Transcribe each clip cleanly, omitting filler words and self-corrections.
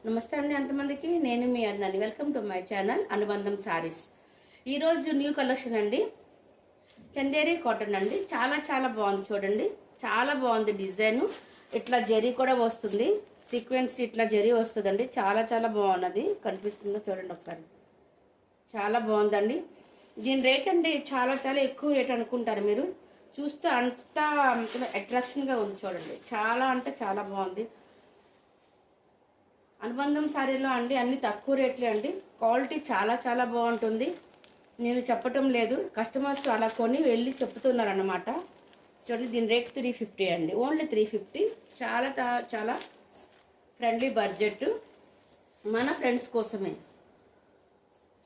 నమస్తే అండి అంతమందికి. నేను మీ అన్నాని. వెల్కమ్ టు మై ఛానల్ అనుబంధం సారీస్. ఈరోజు న్యూ కలెక్షన్ అండి, చందేరి కాటన్ అండి. చాలా చాలా బాగుంది చూడండి, చాలా బాగుంది డిజైన్. ఇట్లా జరీ కూడా వస్తుంది, సీక్వెన్స్ ఇట్లా జరీ వస్తుందండి. చాలా చాలా బాగున్నది, కనిపిస్తుందో చూడండి ఒకసారి. చాలా బాగుందండి. దీని రేట్ అండి చాలా చాలా ఎక్కువ రేట్ అనుకుంటారు మీరు, చూస్తే అంత అట్రాక్షన్గా ఉంది చూడండి. చాలా అంటే చాలా బాగుంది. అనుబంధం శారీలో అండి అన్ని తక్కువ రేట్లే అండి. క్వాలిటీ చాలా చాలా బాగుంటుంది. నేను చెప్పటం లేదు, కస్టమర్స్ అలా కొని వెళ్ళి చెప్తున్నారు అన్నమాట. చూడండి, దీని రేట్ 350 అండి, ఓన్లీ 350. చాలా చాలా ఫ్రెండ్లీ బడ్జెట్, మన ఫ్రెండ్స్ కోసమే.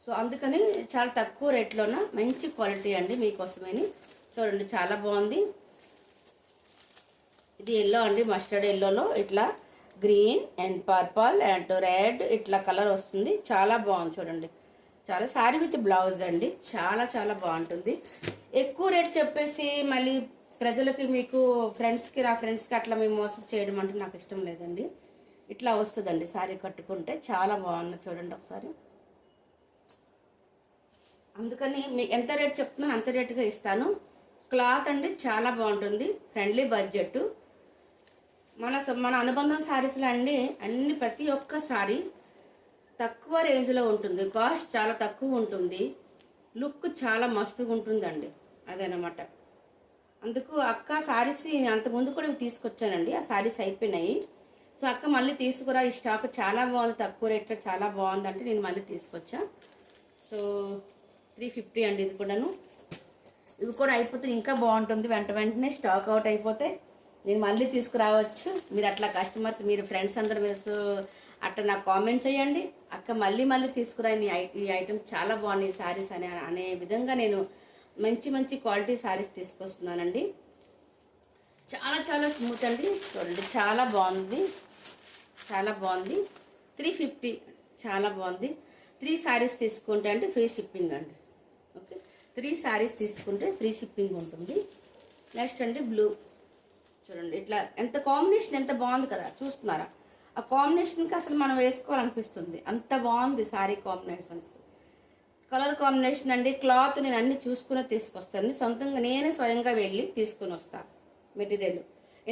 సో అందుకని చాలా తక్కువ రేట్లోన మంచి క్వాలిటీ అండి మీకోసమని. చూడండి చాలా బాగుంది. ఇది ఎల్లో అండి, మస్టర్డ్ ఎల్లోలో ఇట్లా green and purple and red ఇట్లా కలర్ వస్తుంది. చాలా బాగుంది చూడండి. చాలా శారీ విత్ బ్లౌజ్ అండి, చాలా చాలా బాగుంటుంది. ఎక్కువ రేట్ చెప్పేసి మళ్ళీ ప్రజలకి, మీకు ఫ్రెండ్స్కి, నా ఫ్రెండ్స్కి అట్లా మేము మోసం చేయడం అంటే నాకు ఇష్టం లేదండి. ఇట్లా వస్తుందండి శారీ కట్టుకుంటే, చాలా బాగుంది చూడండి ఒకసారి. అందుకని మీకు ఎంత రేట్ చెప్తున్నాను అంత రేటుగా ఇస్తాను. క్లాత్ అండి చాలా బాగుంటుంది, ఫ్రెండ్లీ బడ్జెట్. మన అనుబంధం శారీస్లో అండి అన్ని ప్రతి ఒక్క శారీ తక్కువ రేంజ్లో ఉంటుంది, కాస్ట్ చాలా తక్కువ ఉంటుంది, లుక్ చాలా మస్తుగా ఉంటుందండి. అదనమాట. అందుకు అక్క శారీస్ అంతకుముందు కూడా తీసుకొచ్చానండి, ఆ శారీస్ అయిపోయినాయి. సో అక్క మళ్ళీ తీసుకురా, ఈ స్టాక్ చాలా బాగుంది, తక్కువ రేట్లో చాలా బాగుంది అంటే నేను మళ్ళీ తీసుకొచ్చా. సో 350 అండి ఇది కూడాను. ఇవి కూడా అయిపోతే ఇంకా బాగుంటుంది, వెంటనే స్టాక్ అవుట్ అయిపోతే నేను మళ్ళీ తీసుకురావచ్చు. మీరు అట్లా కస్టమర్స్, మీరు ఫ్రెండ్స్ అందరు మీరు అట్లా నాకు కామెంట్ చేయండి, అక్క మళ్ళీ తీసుకురా, ఈ ఐటమ్ చాలా బాగున్నాయి శారీస్ అనే విధంగా నేను మంచి మంచి క్వాలిటీ శారీస్ తీసుకొస్తున్నానండి. చాలా చాలా స్మూత్ అండి చూడండి, చాలా బాగుంది, చాలా బాగుంది. 350, చాలా బాగుంది. 3 శారీస్ తీసుకుంటే అంటే ఫ్రీ షిప్పింగ్ అండి. ఓకే, 3 శారీస్ తీసుకుంటే ఫ్రీ షిప్పింగ్ ఉంటుంది. నెక్స్ట్ అండి బ్లూ చూడండి, ఇట్లా ఎంత కాంబినేషన్ ఎంత బాగుంది కదా, చూస్తున్నారా? ఆ కాంబినేషన్కి అసలు మనం వేసుకోవాలనిపిస్తుంది, అంత బాగుంది శారీ కాంబినేషన్స్. కలర్ కాంబినేషన్ అండి. క్లాత్ నేను అన్ని చూసుకుని తీసుకొస్తాను, సొంతంగా నేనే స్వయంగా వెళ్ళి తీసుకుని వస్తాను మెటీరియల్.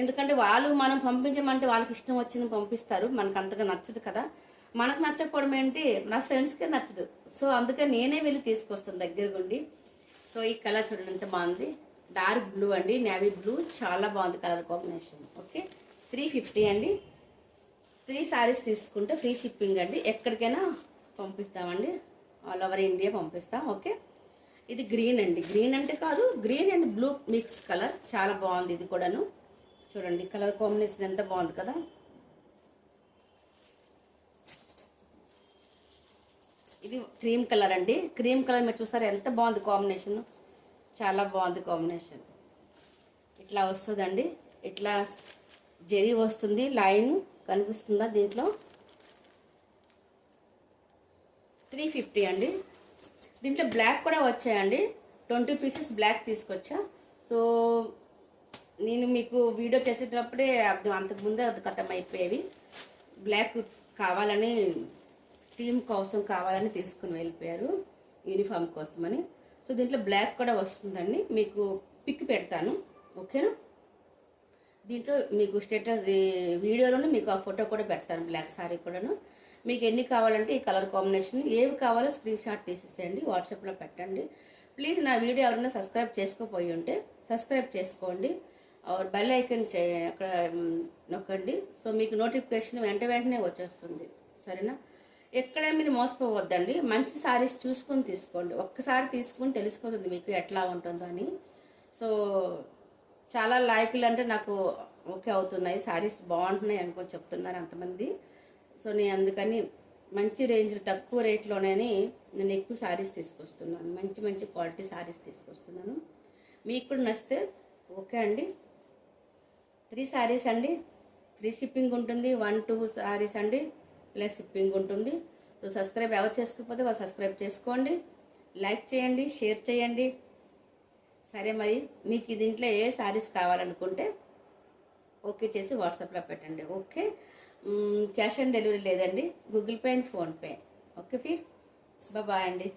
ఎందుకంటే వాళ్ళు మనం పంపించమంటే వాళ్ళకి ఇష్టం వచ్చింది పంపిస్తారు, మనకు అంతగా నచ్చదు కదా. మనకు నచ్చకపోవడం ఏంటి, నా ఫ్రెండ్స్కే నచ్చదు. సో అందుకే నేనే వెళ్ళి తీసుకొస్తాను దగ్గరగుండి. సో ఈ కలర్ చూడండి ఎంత బాగుంది, డార్క్ బ్లూ అండి, నేవీ బ్లూ, చాలా బాగుంది కలర్ కాంబినేషన్. ఓకే, 350 అండి. 3 శారీస్ తీసుకుంటే ఫ్రీ షిప్పింగ్ అండి, ఎక్కడికైనా పంపిస్తామండి, ఆల్ ఓవర్ ఇండియా పంపిస్తాం. ఓకే, ఇది గ్రీన్ అండి, గ్రీన్ అంటే కాదు, green and blue mix colour, చాలా బాగుంది ఇది కూడాను. చూడండి కలర్ కాంబినేషన్ ఎంత బాగుంది కదా. ఇది క్రీమ్ కలర్ అండి, క్రీమ్ కలర్ మీరు చూసారు ఎంత బాగుంది కాంబినేషన్, చాలా బాగుంది కాంబినేషన్. ఇట్లా వస్తుందండి, ఇట్లా జరీ వస్తుంది, లైన్ కనిపిస్తుందా దీంట్లో. 350 అండి. దీంట్లో బ్లాక్ కూడా వచ్చాయండి, 20 పీసెస్ బ్లాక్ తీసుకొచ్చా. సో నేను మీకు వీడియో చేసేటప్పుడే అంతకుముందే అది ఖతం అయిపోయేవి. బ్లాక్ కావాలని, టీమ్ కోసం కావాలని తీసుకుని వెళ్ళిపోయారు యూనిఫామ్ కోసమని. సో దీంట్లో బ్లాక్ కూడా వస్తుందండి, మీకు పిక్ పెడతాను. ఓకేనా, దీంట్లో మీకు స్టేటస్ వీడియోలోనే మీకు ఆ ఫోటో కూడా పెడతాను, బ్లాక్ శారీ కూడాను. మీకు ఎన్ని కావాలంటే ఈ కలర్ కాంబినేషన్ ఏవి కావాలో స్క్రీన్ షాట్ తీసేసేయండి, వాట్సాప్లో పెట్టండి. ప్లీజ్ నా వీడియో ఎవరైనా సబ్స్క్రైబ్ చేసుకోపోయి ఉంటే సబ్స్క్రైబ్ చేసుకోండి, బెల్ ఐకన్ అక్కడ నొక్కండి. సో మీకు నోటిఫికేషన్ వెంటనే వచ్చేస్తుంది, సరేనా? ఎక్కడ మీరు మోసపోవద్దండి, మంచి శారీస్ చూసుకొని తీసుకోండి. ఒక్కసారి తీసుకుని తెలిసిపోతుంది మీకు ఎట్లా ఉంటుందో అని. సో చాలా లైకులు అంటే నాకు ఓకే అవుతున్నాయి, శారీస్ బాగుంటున్నాయి అనుకొని చెప్తున్నారు అంతమంది. సో నేను అందుకని మంచి రేంజ్ తక్కువ రేట్లోనే నేను ఎక్కువ శారీస్ తీసుకొస్తున్నాను, మంచి మంచి క్వాలిటీ శారీస్ తీసుకొస్తున్నాను. మీకు కూడా నచ్చితే ఓకే అండి. 3 శారీస్ అండి, ఫ్రీ షిప్పింగ్ ఉంటుంది. 1-2 శారీస్ అండి ప్లస్ షిప్పింగ్ ఉంటుంది. సో సబ్స్క్రైబ్ ఎవరు చేసుకోకపోతే వాళ్ళు సబ్స్క్రైబ్ చేసుకోండి, లైక్ చేయండి, షేర్ చేయండి. సరే, మరి మీకు దీంట్లో ఏ శారీస్ కావాలనుకుంటే ఓకే చేసి వాట్సాప్లో పెట్టండి. ఓకే, క్యాష్ ఆన్ డెలివరీ లేదండి, Google Pay and PhonePe. Okay ఫిర్ బాయ్ అండి.